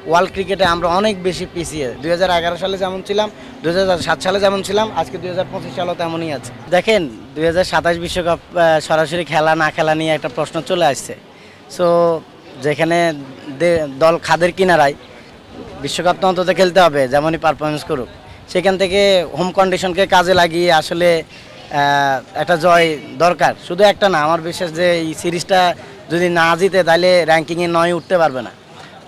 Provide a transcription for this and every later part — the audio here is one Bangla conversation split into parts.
ওয়ার্ল্ড ক্রিকেটে আমরা অনেক বেশি পিছিয়ে। 2011 সালে যেমন ছিলাম, 2007 সালে যেমন ছিলাম, আজকে 2025 সালেও তেমনই আছে। দেখেন 2027 বিশ্বকাপ সরাসরি খেলা না খেলা নিয়ে একটা প্রশ্ন চলে আসছে। সো যেখানে দল খাদের কিনারায়, বিশ্বকাপ তো অন্তত খেলতে হবে, যেমনই পারফরমেন্স করুক। সেখান থেকে হোম কন্ডিশনকে কাজে লাগিয়ে আসলে একটা জয় দরকার, শুধু একটা না। আমার বিশ্বাস যে এই সিরিজটা যদি না জিতে তাহলে র্যাঙ্কিংয়ে 9 উঠতে পারবে না।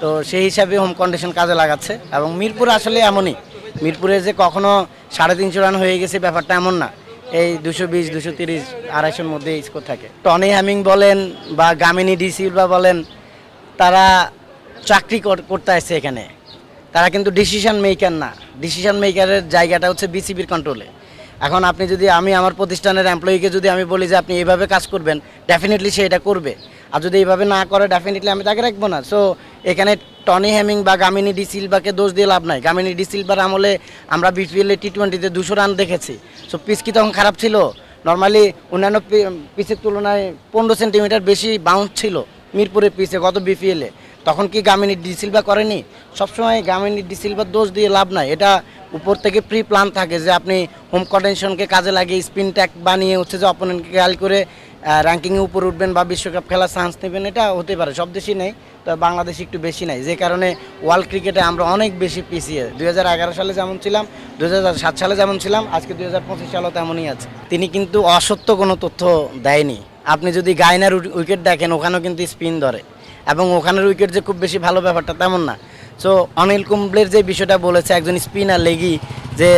তো সেই হিসাবে হোম কন্ডিশন কাজে লাগাচ্ছে। এবং মিরপুর আসলে এমনই, মিরপুরে যে কখনো 350 রান হয়ে গেছে ব্যাপারটা এমন না। এই 220, 230, 250-র মধ্যে স্কোর থাকে। টনি হ্যামিং বলেন বা গামিনী ডি সিলভা বলেন, তারা চাকরি করতে আসছে এখানে। তারা কিন্তু ডিসিশন মেকার না। ডিসিশন মেকারের জায়গাটা হচ্ছে বিসিবির কন্ট্রোলে। এখন আপনি যদি, আমি আমার প্রতিষ্ঠানের এমপ্লয়িকে যদি আমি বলি যে আপনি এইভাবে কাজ করবেন, ডেফিনেটলি সে এটা করবে। আর যদি এইভাবে না করে, ডেফিনেটলি আমি তাকে রাখবো না। সো এখানে টনি হ্যামিং বা গামিনী ডি সিলভাকে দোষ দিয়ে লাভ নাই। গামিনী ডি সিলভার আমলে আমরা বিপিএল টি-20-তে 200 রান দেখেছি। সো পিচ কি তখন খারাপ ছিল? নর্মালি অন্যান্য পিচের তুলনায় 15 সেন্টিমিটার বেশি বাউন্স ছিল মিরপুরের পিচে গত বিপিএলে। তখন কি গামিনী ডি সিলভা করেনি? সবসময় গামিনী ডি সিলভার দোষ দিয়ে লাভ নাই। এটা উপর থেকে প্রি প্ল্যান থাকে যে আপনি হোম কন্ডিশনকে কাজে লাগিয়ে স্পিন ট্যাক বানিয়ে হচ্ছে যে অপোনেন্টকে খেয়াল করে র্যাঙ্কিংয়ে উপরে উঠবেন বা বিশ্বকাপ খেলার চান্স নেবেন। এটা হতে পারে, সব দেশই নেই, তো বাংলাদেশ একটু বেশি নাই, যে কারণে ওয়ার্ল্ড ক্রিকেটে আমরা অনেক বেশি পিছিয়ে। 2011 সালে যেমন ছিলাম, 2007 সালে যেমন ছিলাম, আজকে 2025 সালেও তেমনই আছে। তিনি কিন্তু অসত্য কোনো তথ্য দেয়নি। আপনি যদি গায়নার উইকেট দেখেন, ওখানেও কিন্তু স্পিন ধরে, এবং ওখানের উইকেট যে খুব বেশি ভালো ব্যাপারটা তেমন না। সো অনিল কুম্বলের যে বিষয়টা বলেছে, একজন স্পিনার লেগি যে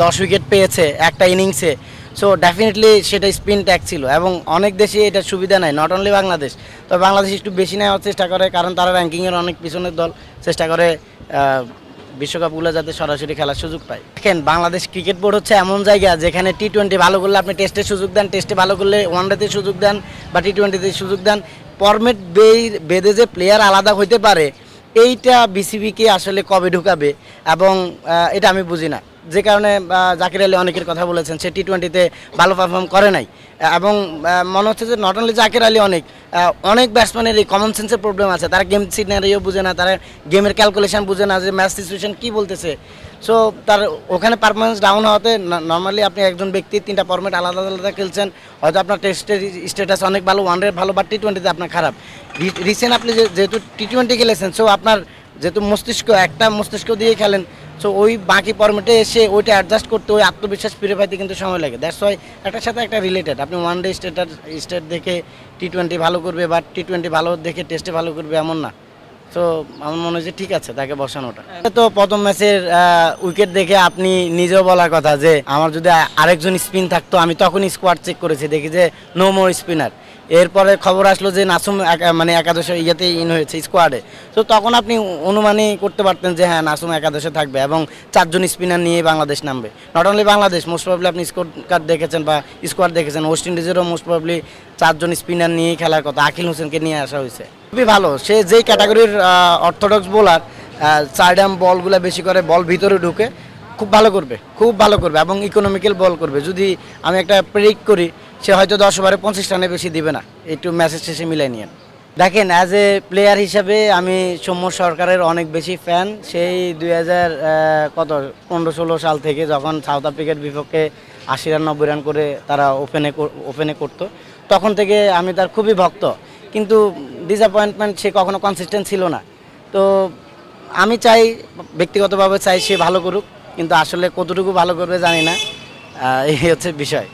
10 উইকেট পেয়েছে একটা ইনিংসে, সো ডেফিনেটলি সেটা স্পিন ট্যাক ছিল। এবং অনেক দেশে এটা সুবিধা নেয়, নট অনলি বাংলাদেশ। তো বাংলাদেশ একটু বেশি নেওয়ার চেষ্টা করে, কারণ তারা র্যাঙ্কিংয়ের অনেক পিছনের দল, চেষ্টা করে বিশ্বকাপগুলো যাতে সরাসরি খেলার সুযোগ পায়। দেখেন বাংলাদেশ ক্রিকেট বোর্ড হচ্ছে এমন জায়গা যেখানে টি-20 ভালো করলে আপনি টেস্টে সুযোগ দেন, টেস্টে ভালো করলে ওয়ানডেতে সুযোগ দেন বা টি-20-তে সুযোগ দেন। ফরম্যাট বেঁধে যে প্লেয়ার আলাদা হইতে পারে, এইটা বিসিবিকে আসলে কবে ঢুকাবে, এবং এটা আমি বুঝি না। যে কারণে জাকির আলী অনেকের কথা বলেছেন, সে টি-20-তে ভালো পারফর্ম করে নাই। এবং মনে হচ্ছে যে নট অনলি জাকির আলী, অনেক ব্যাটসম্যানের এই কমন সেন্সের প্রবলেম আছে। তারা গেম সিনারিও বুঝে না, তারা গেমের ক্যালকুলেশন বুঝে না, যে ম্যাচ সিচুয়েশন কী বলতেছে। সো তার ওখানে পারফরমেন্স ডাউন হওয়াতে, নর্মালি আপনি একজন ব্যক্তি 3টা ফরম্যাট আলাদা আলাদা খেলছেন, হয়তো আপনার টেস্টের স্ট্যাটাস অনেক ভালো, ওয়ানডে ভালো, বাট টি-20-তে আপনার খারাপ। রিসেন্ট আপনি যেহেতু টি-20 খেলেছেন, সো আপনার যেহেতু একটা মস্তিষ্ক দিয়ে খেলেন, সো ওই বাকি ফরম্যাটে এসে ওইটা অ্যাডজাস্ট করতে, ওই আত্মবিশ্বাস ফিরে পাইতে কিন্তু সময় লাগে। দ্যাটস ওয়াই একটার সাথে একটা রিলেটেড। আপনি ওয়ানডে স্টেট দেখে টি-20 ভালো করবে, বা টি-20 ভালো দেখে টেস্টে ভালো করবে এমন না। তো আমার মনে হয় যে ঠিক আছে তাকে বসানোটা। তো প্রথম ম্যাচের উইকেট দেখে আপনি নিজেও বলার কথা যে আমার যদি আরেকজন স্পিন থাকতো, আমি তখনই স্কোয়াড চেক করেছি, দেখি যে নো মোর স্পিনার। এরপরে খবর আসলো যে নাসুম মানে একাদশে ইয়েতে ইন হয়েছে স্কোয়াডে। তো তখন আপনি অনুমানই করতে পারতেন যে হ্যাঁ, নাসুম একাদশে থাকবে এবং 4 জন স্পিনার নিয়ে বাংলাদেশ নামবে। Not only Bangladesh, most probably আপনি স্কোর কার্ড দেখেছেন বা স্কোয়াড দেখেছেন, ওয়েস্ট ইন্ডিজেরও মোস্ট প্রবলি 4 জন স্পিনার নিয়ে খেলার কথা। আকিল হোসেনকে নিয়ে আসা হয়েছে, খুবই ভালো। সে যেই ক্যাটাগরির অর্থোডক্স বোলার, সাইডাম বলগুলো বেশি করে, বল ভিতরে ঢুকে খুব ভালো করবে, খুব ভালো করবে, এবং ইকোনমিক্যাল বল করবে। যদি আমি একটা প্রেডিক্ট করি, সে হয়তো 10 ওভারে 25 রানে বেশি দিবে না। একটু ম্যাচের শেষে মিলাই নিয়ে দেখেন। অ্যাজ এ প্লেয়ার হিসাবে আমি সৌম্য সরকারের অনেক বেশি ফ্যান। সেই 2015-16 সাল থেকে, যখন সাউথ আফ্রিকার বিপক্ষে 80 রান 90 রান করে তারা ওপেনে করতো, তখন থেকে আমি তার খুবই ভক্ত। কিন্তু ডিসঅ্যাপয়েন্টমেন্ট, সে কখনো কনসিস্টেন্ট ছিল না। তো আমি চাই, ব্যক্তিগতভাবে চাই সে ভালো করুক, কিন্তু আসলে কতটুকু ভালো করবে জানি না, এই হচ্ছে বিষয়।